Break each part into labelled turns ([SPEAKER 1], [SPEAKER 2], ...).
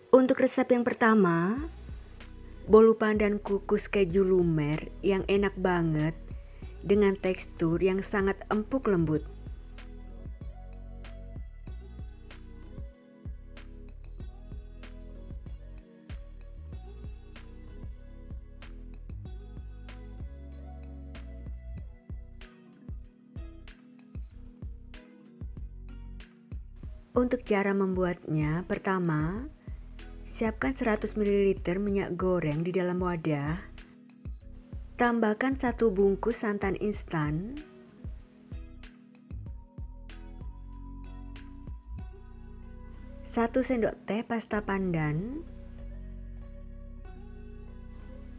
[SPEAKER 1] Untuk resep yang pertama, bolu pandan kukus keju lumer yang enak banget dengan tekstur yang sangat empuk lembut. Untuk cara membuatnya, pertama, siapkan 100 ml minyak goreng di dalam wadah. Tambahkan 1 bungkus santan instan, 1 sendok teh pasta pandan,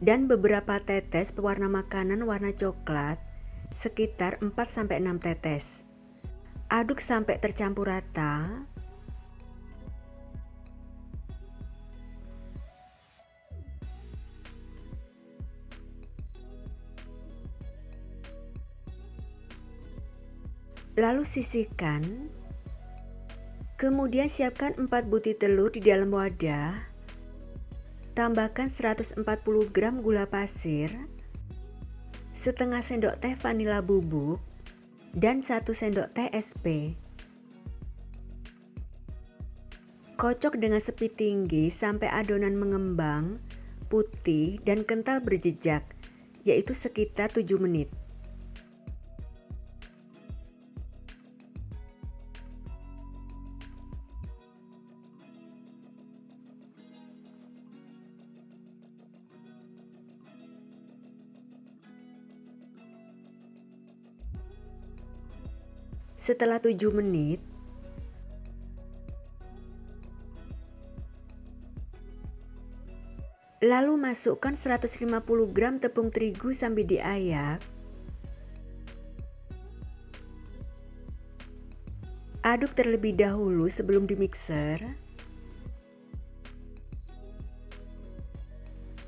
[SPEAKER 1] dan beberapa tetes pewarna makanan warna coklat sekitar 4-6 tetes. Aduk sampai tercampur rata. Lalu sisihkan. Kemudian siapkan 4 butir telur di dalam wadah. Tambahkan 140 gram gula pasir, setengah sendok teh vanila bubuk, dan 1 sendok teh SP. Kocok dengan sepi tinggi sampai adonan mengembang, putih, dan kental berjejak, yaitu sekitar 7 menit. Setelah 7 menit, lalu masukkan 150 gram tepung terigu sambil diayak. Aduk terlebih dahulu sebelum dimixer.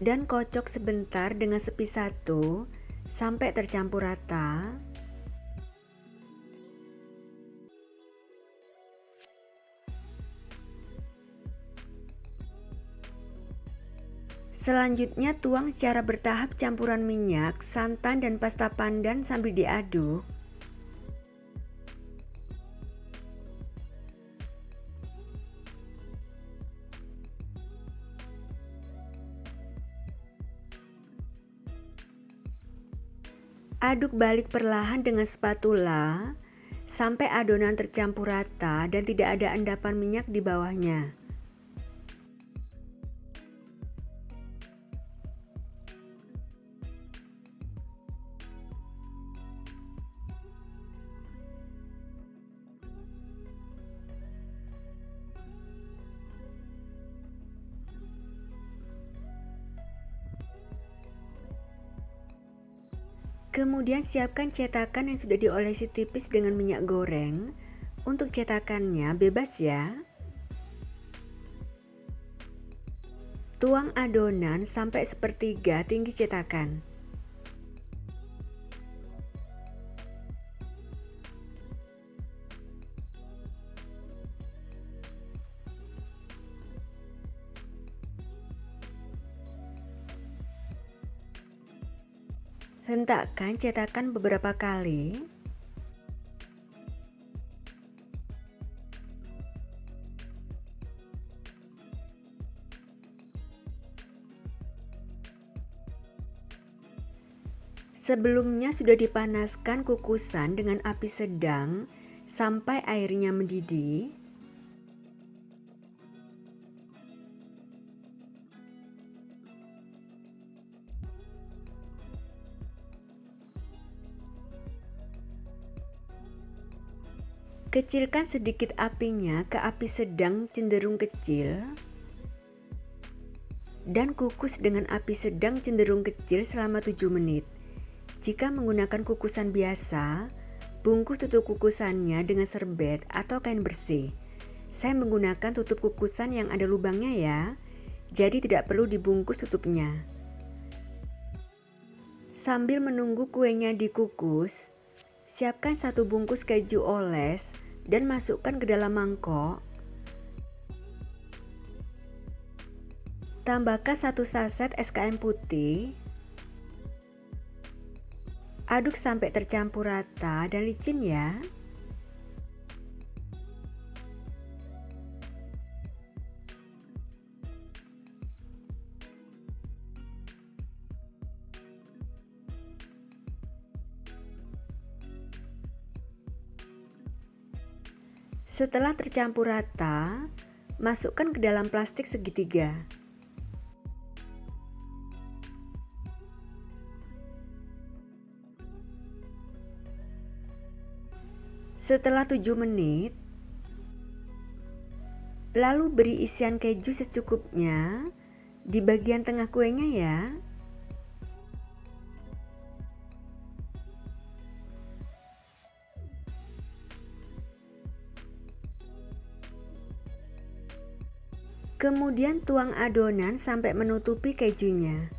[SPEAKER 1] Dan kocok sebentar dengan sepi satu sampai tercampur rata. Selanjutnya tuang secara bertahap campuran minyak, santan, dan pasta pandan sambil diaduk. Aduk balik perlahan dengan spatula sampai adonan tercampur rata dan tidak ada endapan minyak di bawahnya. Kemudian siapkan cetakan yang sudah diolesi tipis dengan minyak goreng. Untuk cetakannya bebas ya. Tuang adonan sampai sepertiga tinggi cetakan. Hentakkan cetakan beberapa kali. Sebelumnya sudah dipanaskan kukusan dengan api sedang sampai airnya mendidih. Kecilkan sedikit apinya ke api sedang cenderung kecil. Dan kukus dengan api sedang cenderung kecil selama 7 menit. Jika menggunakan kukusan biasa, bungkus tutup kukusannya dengan serbet atau kain bersih. Saya menggunakan tutup kukusan yang ada lubangnya ya, jadi tidak perlu dibungkus tutupnya. Sambil menunggu kuenya dikukus, siapkan 1 bungkus keju oles dan masukkan ke dalam mangkok. Tambahkan 1 saset SKM putih. Aduk sampai tercampur rata dan licin ya. Setelah tercampur rata, masukkan ke dalam plastik segitiga. Setelah 7 menit, lalu beri isian keju secukupnya di bagian tengah kuenya ya. Kemudian tuang adonan sampai menutupi kejunya.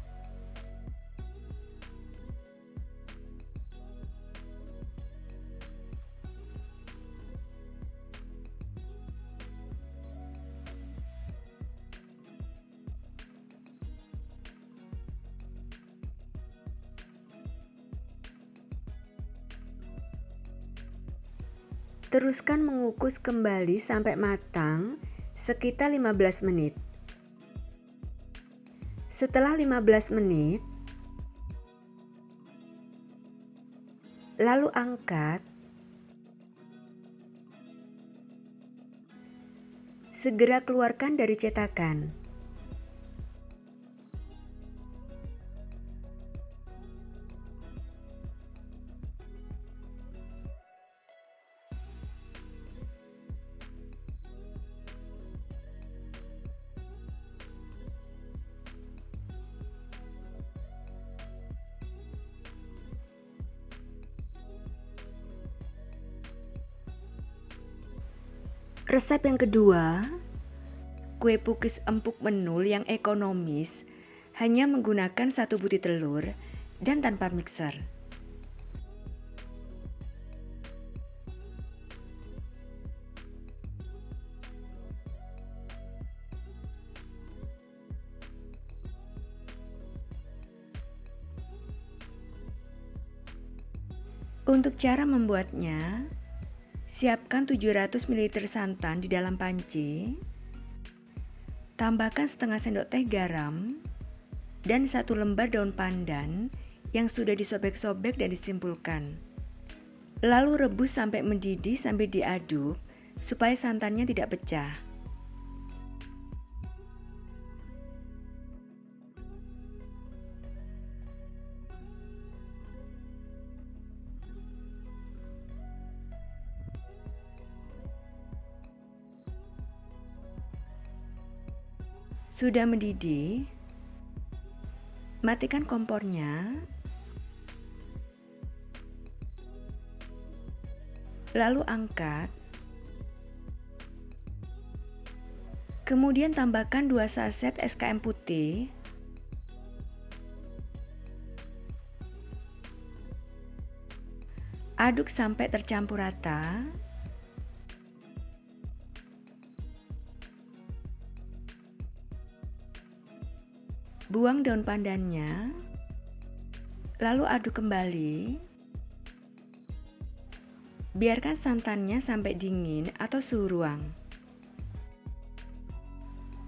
[SPEAKER 1] Teruskan mengukus kembali sampai matang sekitar 15 menit. Setelah 15 menit, lalu angkat. Segera keluarkan dari cetakan. Resep yang kedua, kue pukis empuk menul yang ekonomis hanya menggunakan 1 butir telur dan tanpa mixer. Untuk cara membuatnya, siapkan 700 ml santan di dalam panci. Tambahkan setengah sendok teh garam dan 1 lembar daun pandan yang sudah disobek-sobek dan disimpulkan. Lalu rebus sampai mendidih sambil diaduk supaya santannya tidak pecah. Sudah mendidih, matikan kompornya, lalu angkat. Kemudian tambahkan 2 saset SKM putih, aduk sampai tercampur rata. Buang daun pandannya, lalu aduk kembali. Biarkan santannya sampai dingin atau suhu ruang.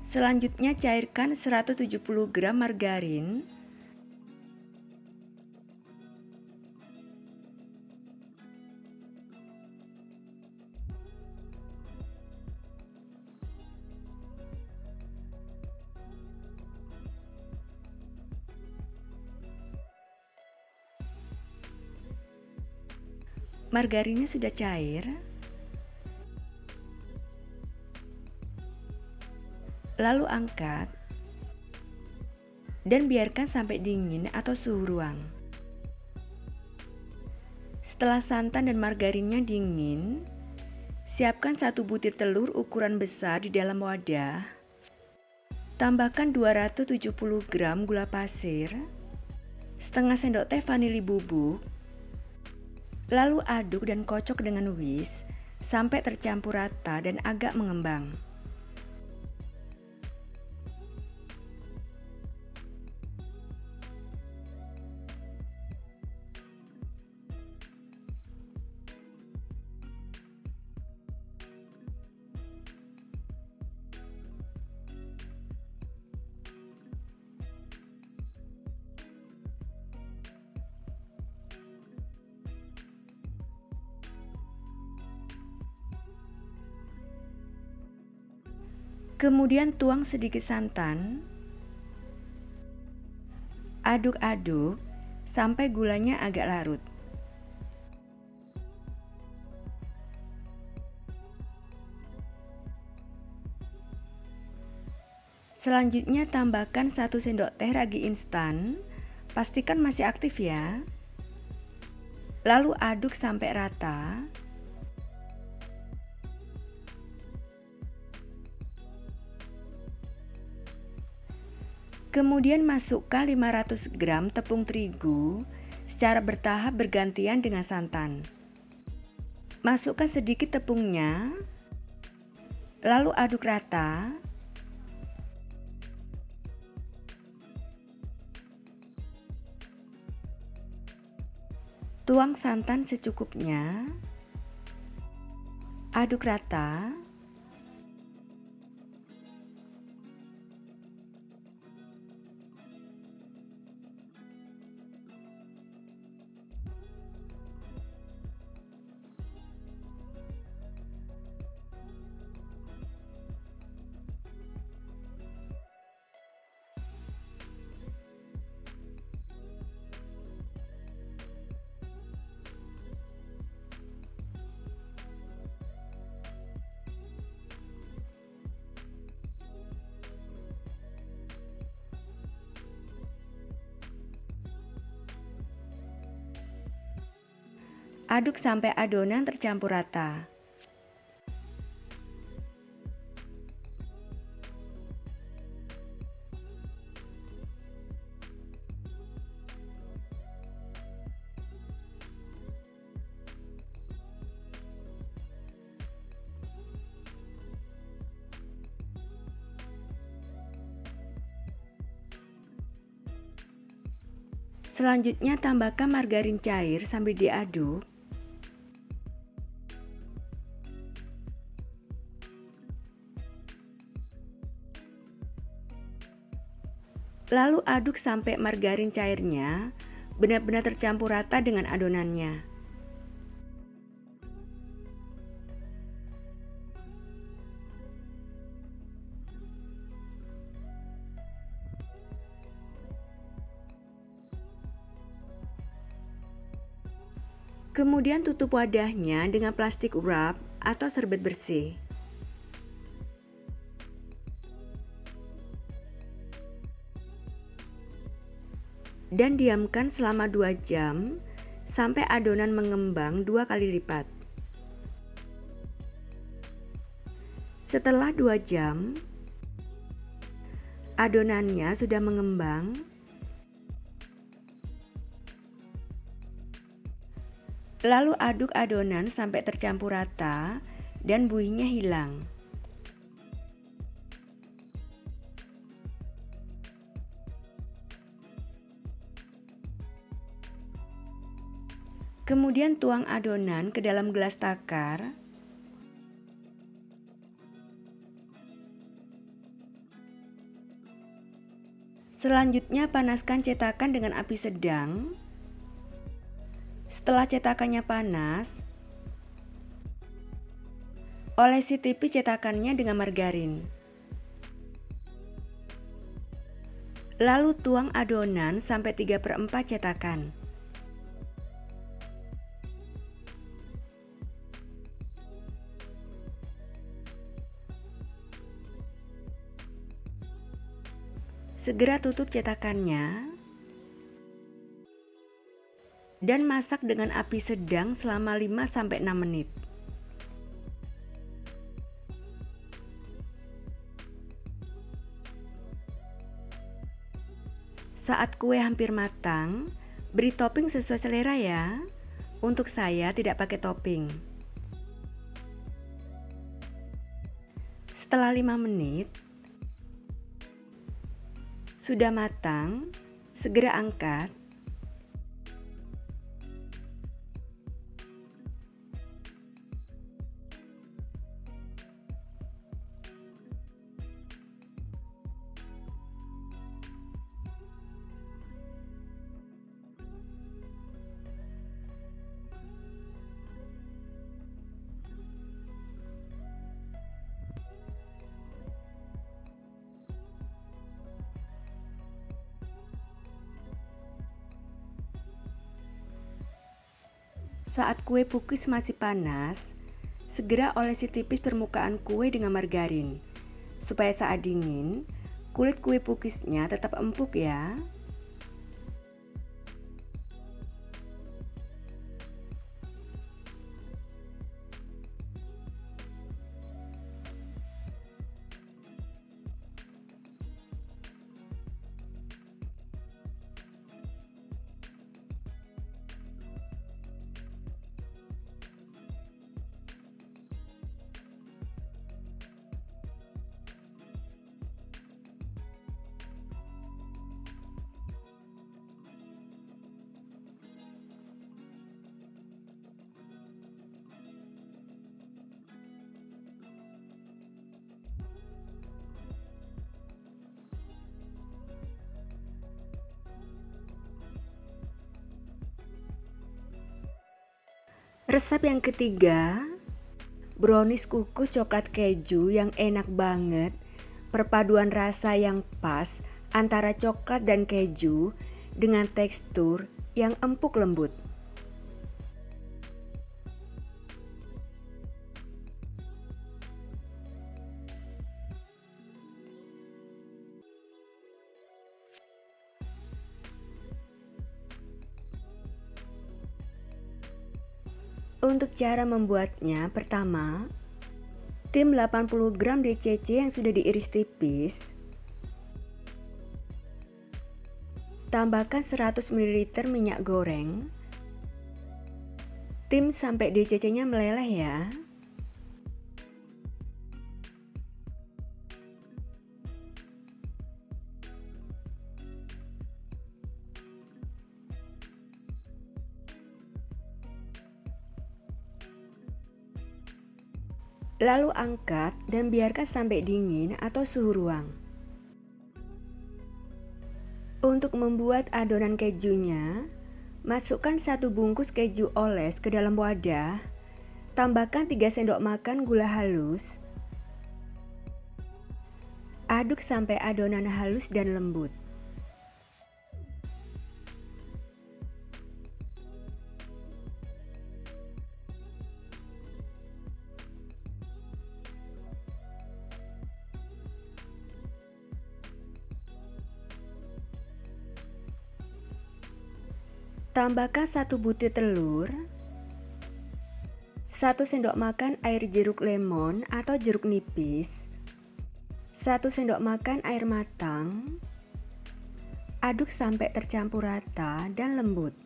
[SPEAKER 1] Selanjutnya cairkan 170 gram margarin. Margarinnya sudah cair. Lalu angkat dan biarkan sampai dingin atau suhu ruang. Setelah santan dan margarinnya dingin, siapkan 1 butir telur ukuran besar di dalam wadah. Tambahkan 270 gram gula pasir, setengah sendok teh vanili bubuk. Lalu aduk dan kocok dengan whisk sampai tercampur rata dan agak mengembang. Kemudian tuang sedikit santan. Aduk-aduk sampai gulanya agak larut. Selanjutnya tambahkan 1 sendok teh ragi instan. Pastikan masih aktif ya. Lalu aduk sampai rata. Kemudian masukkan 500 gram tepung terigu secara bertahap bergantian dengan santan. Masukkan sedikit tepungnya, lalu aduk rata. Tuang santan secukupnya. Aduk rata. Aduk sampai adonan tercampur rata. Selanjutnya tambahkan margarin cair sambil diaduk. Lalu aduk sampai margarin cairnya benar-benar tercampur rata dengan adonannya. Kemudian tutup wadahnya dengan plastik wrap atau serbet bersih. Dan diamkan selama 2 jam sampai adonan mengembang 2 kali lipat. Setelah 2 jam, adonannya sudah mengembang. Lalu aduk adonan sampai tercampur rata dan buihnya hilang. Kemudian tuang adonan ke dalam gelas takar. Selanjutnya panaskan cetakan dengan api sedang. Setelah cetakannya panas, olesi tipis cetakannya dengan margarin. Lalu tuang adonan sampai 3/4 cetakan. Segera tutup cetakannya dan masak dengan api sedang selama 5-6 menit. Saat kue hampir matang, beri topping sesuai selera ya. Untuk saya tidak pakai topping. Setelah 5 menit, sudah matang, segera angkat. Saat kue pukis masih panas, segera olesi tipis permukaan kue dengan margarin, supaya saat dingin, kulit kue pukisnya tetap empuk ya. Resep yang ketiga, brownies kukus coklat keju yang enak banget. Perpaduan rasa yang pas antara coklat dan keju dengan tekstur yang empuk lembut. Untuk cara membuatnya, pertama, tim 80 gram DCC yang sudah diiris tipis. Tambahkan 100 ml minyak goreng. Tim sampai DCC-nya meleleh ya. Lalu angkat dan biarkan sampai dingin atau suhu ruang. Untuk membuat adonan kejunya, masukkan 1 bungkus keju oles ke dalam wadah. Tambahkan 3 sendok makan gula halus. Aduk sampai adonan halus dan lembut. Tambahkan 1 butir telur, 1 sendok makan air jeruk lemon atau jeruk nipis, 1 sendok makan air matang. Aduk sampai tercampur rata dan lembut.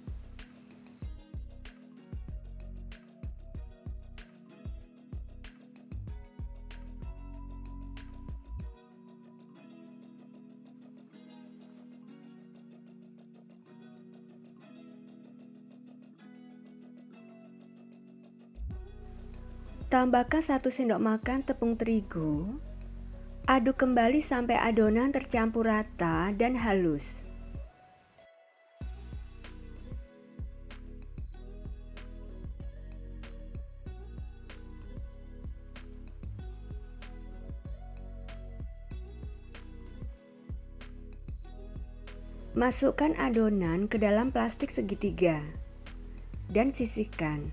[SPEAKER 1] Tambahkan 1 sendok makan tepung terigu. Aduk kembali sampai adonan tercampur rata dan halus. Masukkan adonan ke dalam plastik segitiga dan sisihkan.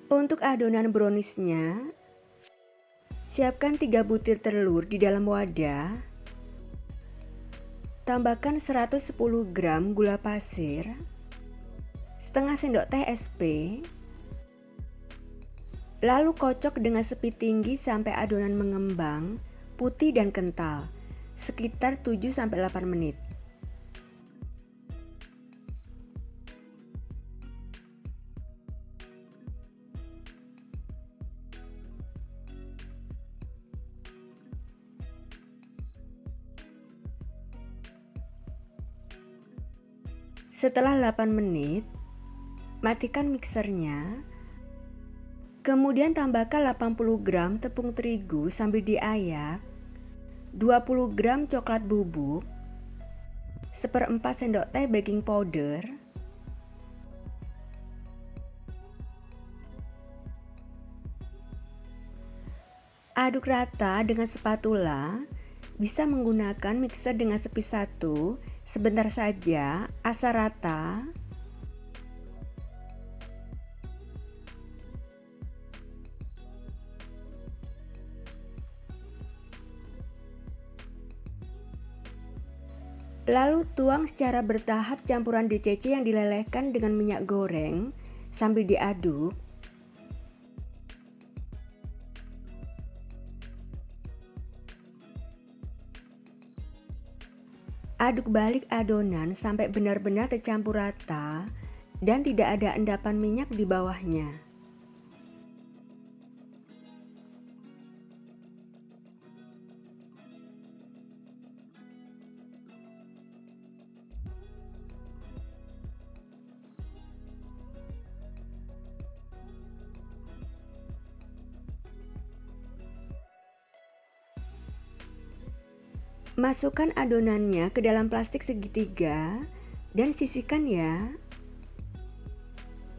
[SPEAKER 1] Untuk adonan browniesnya, siapkan 3 butir telur di dalam wadah. Tambahkan 110 gram gula pasir, setengah sendok teh SP. Lalu kocok dengan speed tinggi sampai adonan mengembang, putih dan kental, sekitar 7-8 menit. Setelah 8 menit, matikan mixernya. Kemudian tambahkan 80 gram tepung terigu sambil diayak, 20 gram coklat bubuk, 1/4 sendok teh baking powder, aduk rata dengan spatula. Bisa menggunakan mixer dengan speed 1, sebentar saja, asal rata. Lalu tuang secara bertahap campuran DCC yang dilelehkan dengan minyak goreng sambil diaduk. Aduk balik adonan sampai benar-benar tercampur rata dan tidak ada endapan minyak di bawahnya. Masukkan adonannya ke dalam plastik segitiga dan sisihkan ya.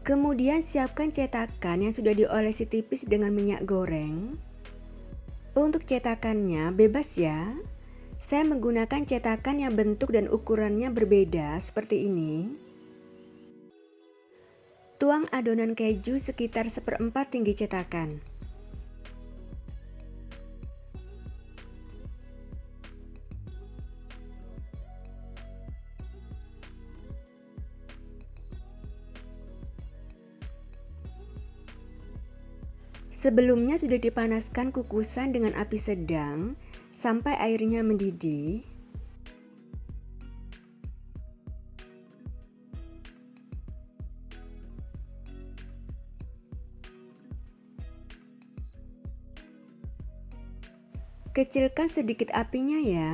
[SPEAKER 1] Kemudian siapkan cetakan yang sudah diolesi tipis dengan minyak goreng. Untuk cetakannya bebas ya. Saya menggunakan cetakan yang bentuk dan ukurannya berbeda seperti ini. Tuang adonan keju sekitar 1/4 tinggi cetakan. Sebelumnya sudah dipanaskan kukusan dengan api sedang sampai airnya mendidih. Kecilkan sedikit apinya ya,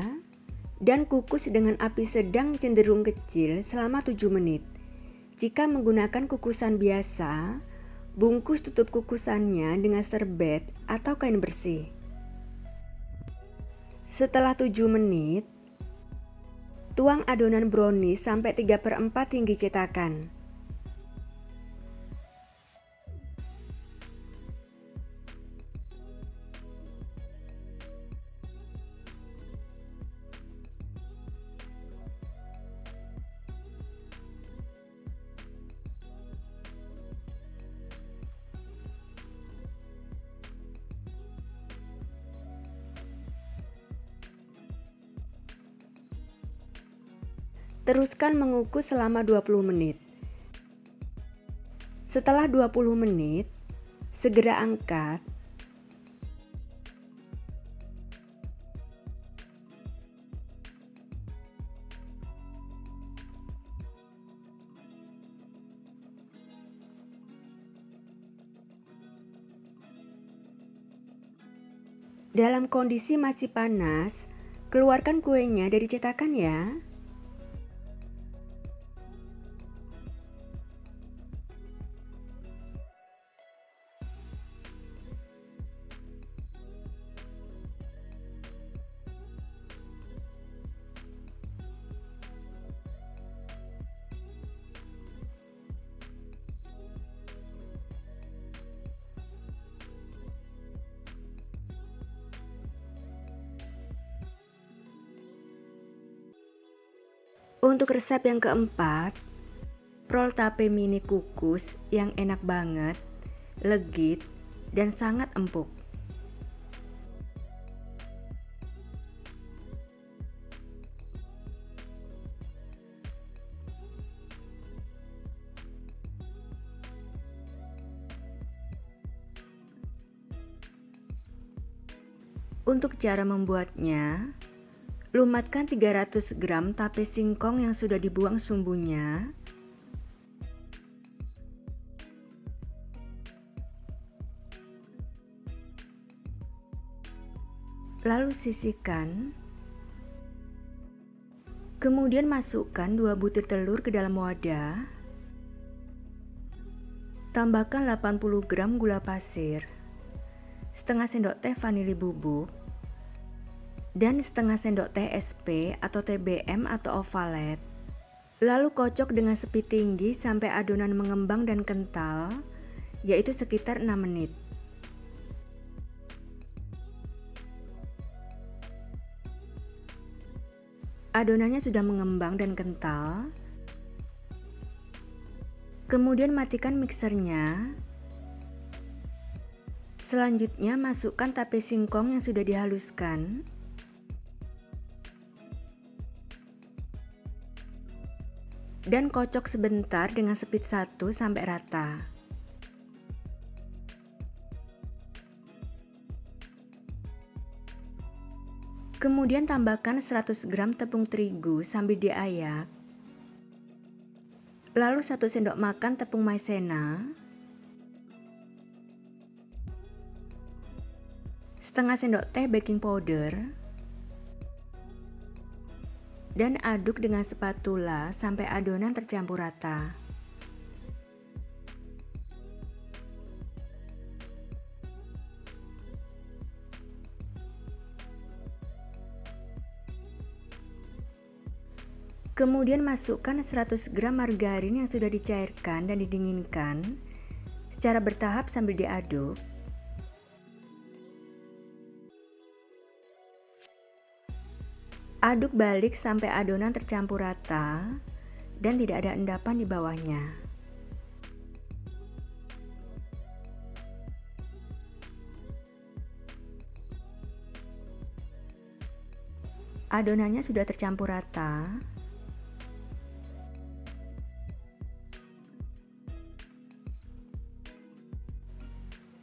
[SPEAKER 1] dan kukus dengan api sedang cenderung kecil selama 7 menit. Jika menggunakan kukusan biasa, bungkus tutup kukusannya dengan serbet atau kain bersih. Setelah 7 menit, tuang adonan brownies sampai 3/4 tinggi cetakan. Teruskan mengukus selama 20 menit. Setelah 20 menit, segera angkat. Dalam kondisi masih panas, keluarkan kuenya dari cetakan ya. Untuk resep yang keempat, prol tape mini kukus yang enak banget, legit, dan sangat empuk. Untuk cara membuatnya, lumatkan 300 gram tape singkong yang sudah dibuang sumbunya. Lalu sisihkan. Kemudian masukkan 2 butir telur ke dalam wadah. Tambahkan 80 gram gula pasir, setengah sendok teh vanili bubuk, dan setengah sendok teh SP atau TBM atau ovalet. Lalu kocok dengan sepi tinggi sampai adonan mengembang dan kental, yaitu sekitar 6 menit. Adonannya sudah mengembang dan kental. Kemudian matikan mixernya. Selanjutnya masukkan tape singkong yang sudah dihaluskan. dan kocok sebentar dengan speed 1 sampai rata. Kemudian tambahkan 100 gram tepung terigu sambil diayak. Lalu 1 sendok makan tepung maizena, setengah sendok teh baking powder, dan aduk dengan spatula sampai adonan tercampur rata. Kemudian masukkan 100 gram margarin yang sudah dicairkan dan didinginkan secara bertahap sambil diaduk. Aduk balik sampai adonan tercampur rata dan tidak ada endapan di bawahnya. Adonannya sudah tercampur rata.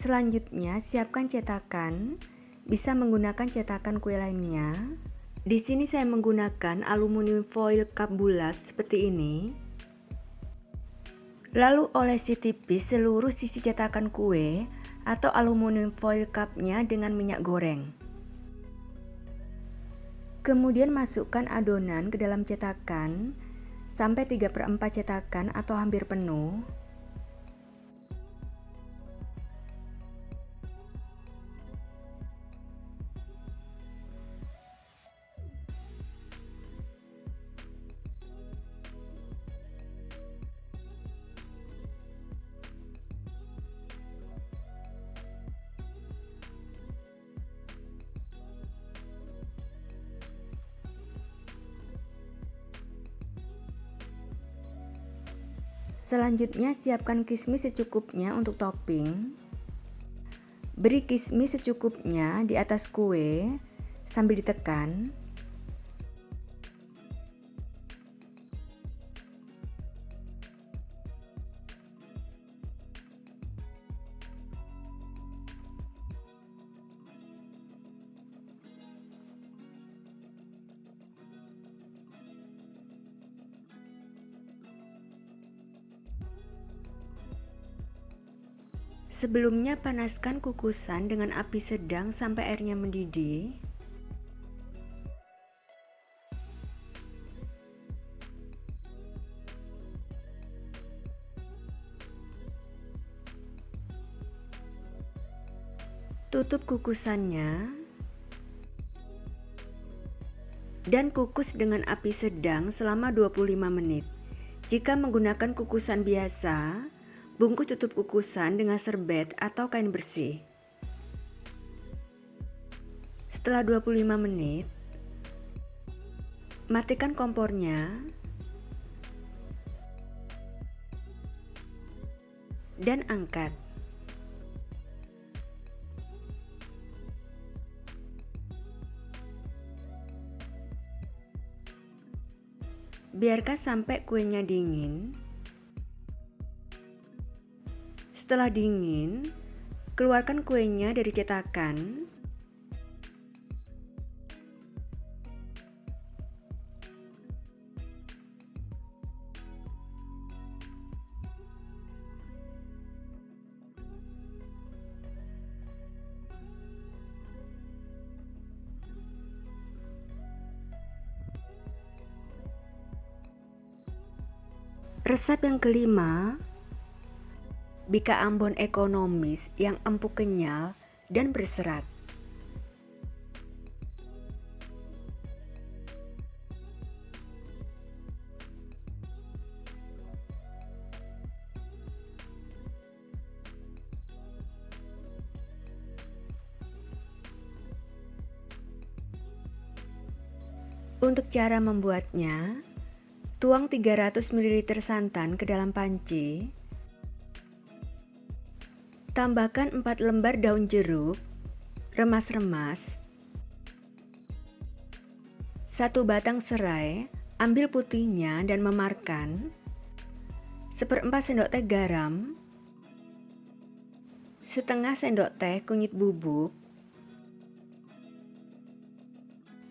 [SPEAKER 1] Selanjutnya, siapkan cetakan. Bisa menggunakan cetakan kue lainnya. Di sini saya menggunakan aluminium foil cup bulat seperti ini. Lalu olesi tipis seluruh sisi cetakan kue atau aluminium foil cupnya dengan minyak goreng. Kemudian masukkan adonan ke dalam cetakan sampai 3/4 cetakan atau hampir penuh. Selanjutnya, siapkan kismis secukupnya untuk topping. Beri kismis secukupnya di atas kue sambil ditekan. Sebelumnya panaskan kukusan dengan api sedang sampai airnya mendidih. Tutup kukusannya dan kukus dengan api sedang selama 25 menit. Jika menggunakan kukusan biasa, bungkus tutup kukusan dengan serbet atau kain bersih. Setelah 25 menit, matikan kompornya dan angkat. Biarkan sampai kuenya dingin. Setelah dingin, keluarkan kuenya dari cetakan. Resep yang kelima, bika ambon ekonomis yang empuk kenyal dan berserat. Untuk cara membuatnya, tuang 300 ml santan ke dalam panci. Tambahkan 4 lembar daun jeruk, remas-remas, 1 batang serai Ambil putihnya dan memarkan. 1/4 sendok teh garam, setengah sendok teh kunyit bubuk,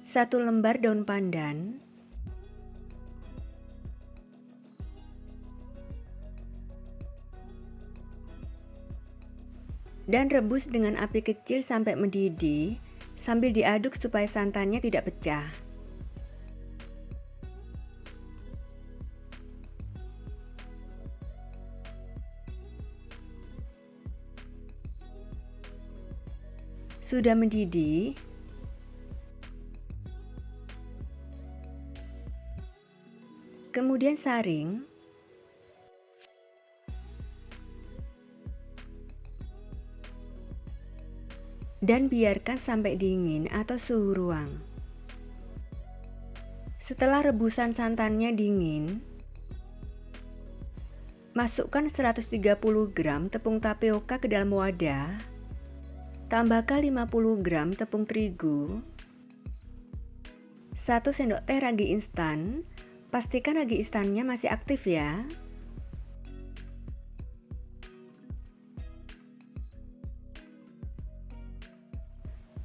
[SPEAKER 1] 1 lembar daun pandan, dan rebus dengan api kecil sampai mendidih sambil diaduk supaya santannya tidak pecah. Sudah mendidih, kemudian saring, dan biarkan sampai dingin atau suhu ruang. Setelah rebusan santannya dingin, masukkan 130 gram tepung tapioka ke dalam wadah. Tambahkan 50 gram tepung terigu, 1 sendok teh ragi instan. Pastikan ragi instannya masih aktif ya.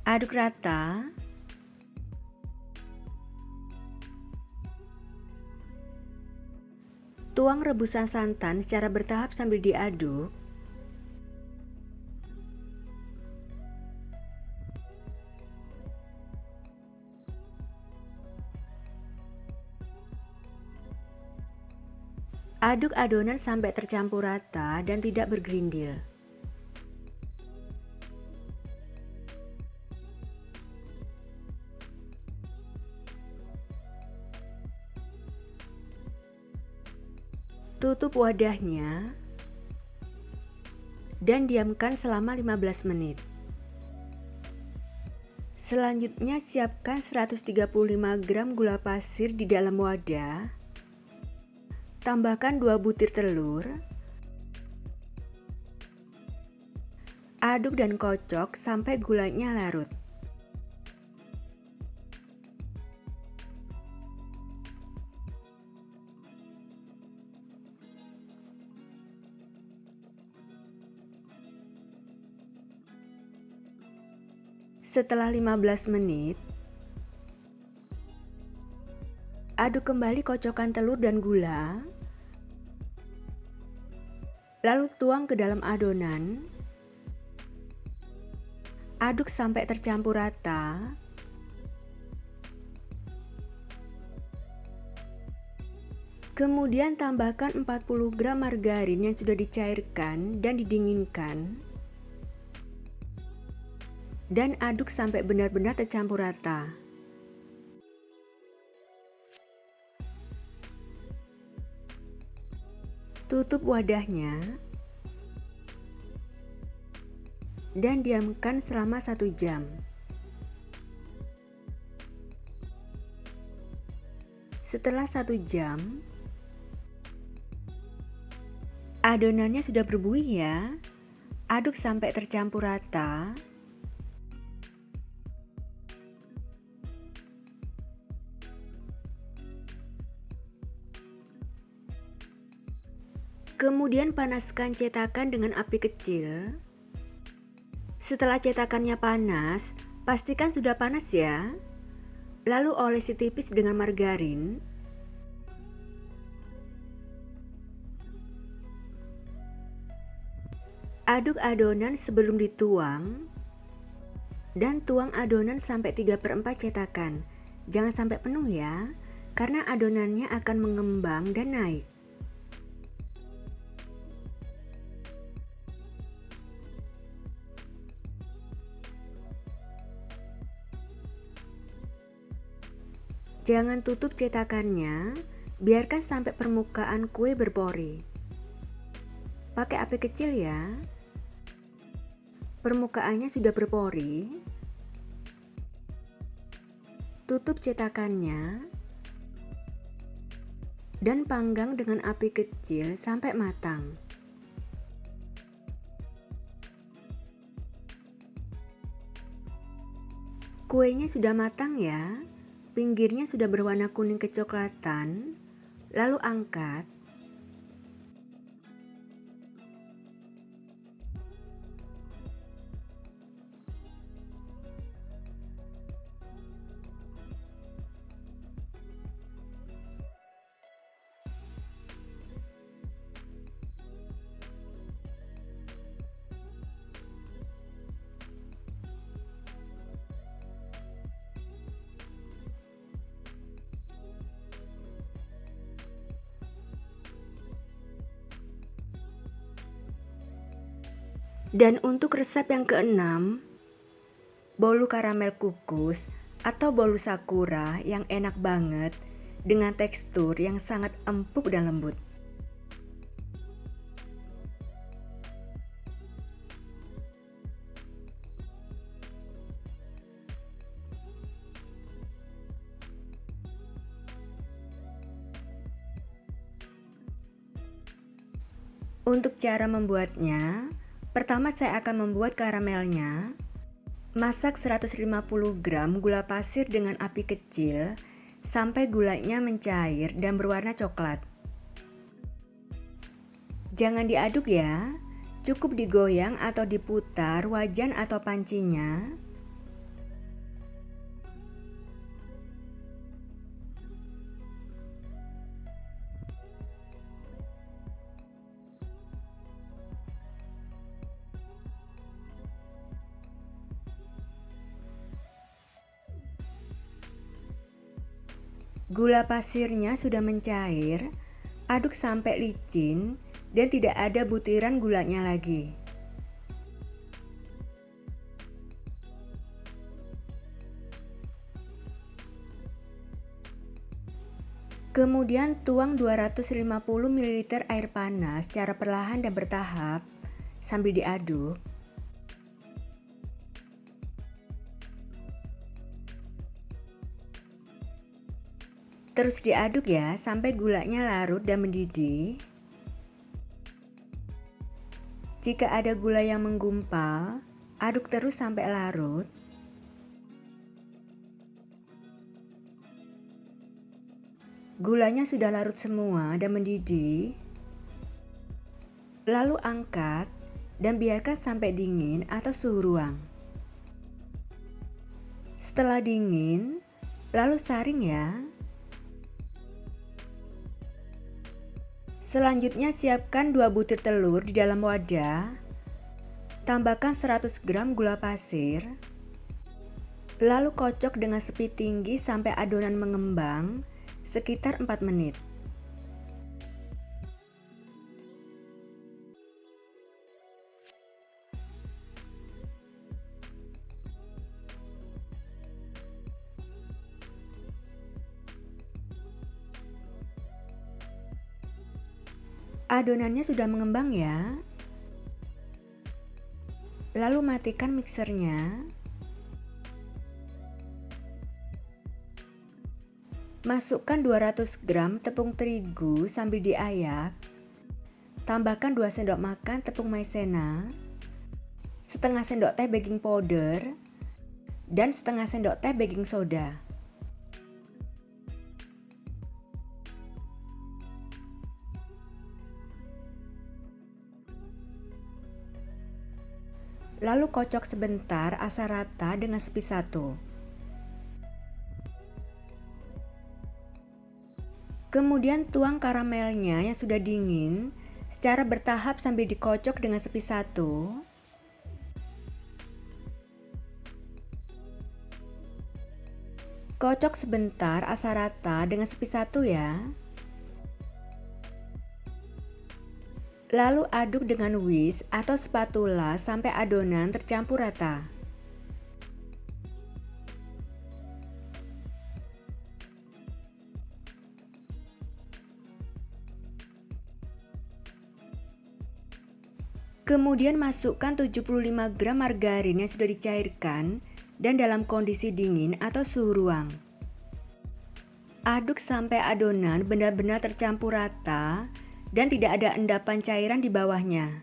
[SPEAKER 1] Aduk rata. Tuang rebusan santan secara bertahap sambil diaduk. Aduk adonan sampai tercampur rata dan tidak bergerindil. Tutup wadahnya dan diamkan selama 15 menit. Selanjutnya siapkan 135 gram gula pasir di dalam wadah. Tambahkan 2 butir telur. Aduk dan kocok sampai gulanya larut. Setelah 15 menit, aduk kembali kocokan telur dan gula. Lalu tuang ke dalam adonan. Aduk sampai tercampur rata. Kemudian tambahkan 40 gram margarin yang sudah dicairkan dan didinginkan. Dan aduk sampai benar-benar tercampur rata. Tutup wadahnya dan diamkan selama 1 jam. Setelah 1 jam, adonannya sudah berbuih ya. Aduk sampai tercampur rata. Kemudian panaskan cetakan dengan api kecil. Setelah cetakannya panas, pastikan sudah panas ya. Lalu olesi tipis dengan margarin. Aduk adonan sebelum dituang. Dan tuang adonan sampai 3/4 cetakan. Jangan sampai penuh ya, karena adonannya akan mengembang dan naik. Jangan tutup cetakannya, biarkan sampai permukaan kue berpori. Pakai api kecil ya. Permukaannya sudah berpori. Tutup cetakannya dan panggang dengan api kecil sampai matang. Kuenya sudah matang ya. pinggirnya sudah berwarna kuning kecoklatan, lalu angkat. Dan untuk resep yang keenam, bolu karamel kukus atau bolu sakura yang enak banget dengan tekstur yang sangat empuk dan lembut. Untuk cara membuatnya, pertama saya akan membuat karamelnya. Masak 150 gram gula pasir dengan api kecil sampai gulanya mencair dan berwarna coklat. Jangan diaduk ya, cukup digoyang atau diputar wajan atau pancinya. Gula pasirnya sudah mencair, aduk sampai licin dan tidak ada butiran gulanya lagi. Kemudian tuang 250 ml air panas secara perlahan dan bertahap sambil diaduk. Terus diaduk ya sampai gulanya larut dan mendidih. Jika ada gula yang menggumpal, aduk terus sampai larut. Gulanya sudah larut semua dan mendidih. Lalu angkat dan biarkan sampai dingin atau suhu ruang. Setelah dingin, lalu saring ya. Selanjutnya siapkan 2 butir telur di dalam wadah. Tambahkan 100 gram gula pasir. Lalu kocok dengan speed tinggi sampai adonan mengembang sekitar 4 menit. Adonannya sudah mengembang ya. Lalu matikan mixernya. Masukkan 200 gram tepung terigu sambil diayak. Tambahkan 2 sendok makan tepung maizena, setengah sendok teh baking powder, dan setengah sendok teh baking soda. Lalu kocok sebentar asal rata dengan spidol. Kemudian tuang karamelnya yang sudah dingin secara bertahap sambil dikocok dengan spidol. Kocok sebentar asal rata dengan spidol ya. Lalu aduk dengan whisk atau spatula sampai adonan tercampur rata. Kemudian masukkan 75 gram margarin yang sudah dicairkan dan dalam kondisi dingin atau suhu ruang. Aduk sampai adonan benar-benar tercampur rata dan tidak ada endapan cairan di bawahnya.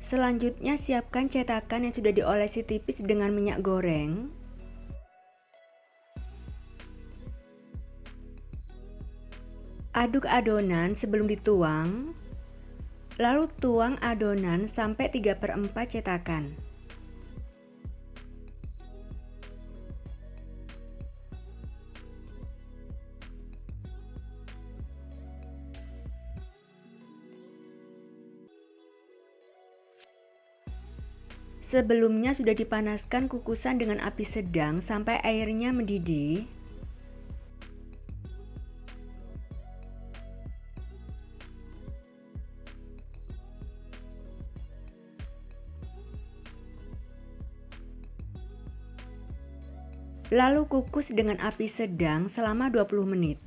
[SPEAKER 1] Selanjutnya siapkan cetakan yang sudah diolesi tipis dengan minyak goreng. Aduk adonan sebelum dituang. Lalu tuang adonan sampai 3/4 cetakan. Sebelumnya sudah dipanaskan kukusan dengan api sedang sampai airnya mendidih. Lalu kukus dengan api sedang selama 20 menit.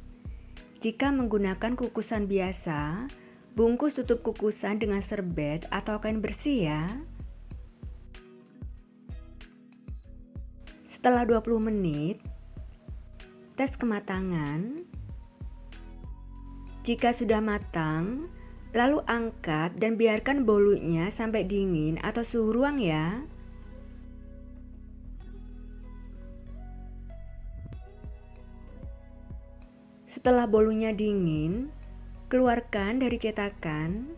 [SPEAKER 1] Jika menggunakan kukusan biasa, bungkus tutup kukusan dengan serbet atau kain bersih ya. Setelah 20 menit, tes kematangan. Jika sudah matang, lalu angkat dan biarkan bolunya sampai dingin atau suhu ruang ya. Setelah bolunya dingin, keluarkan dari cetakan.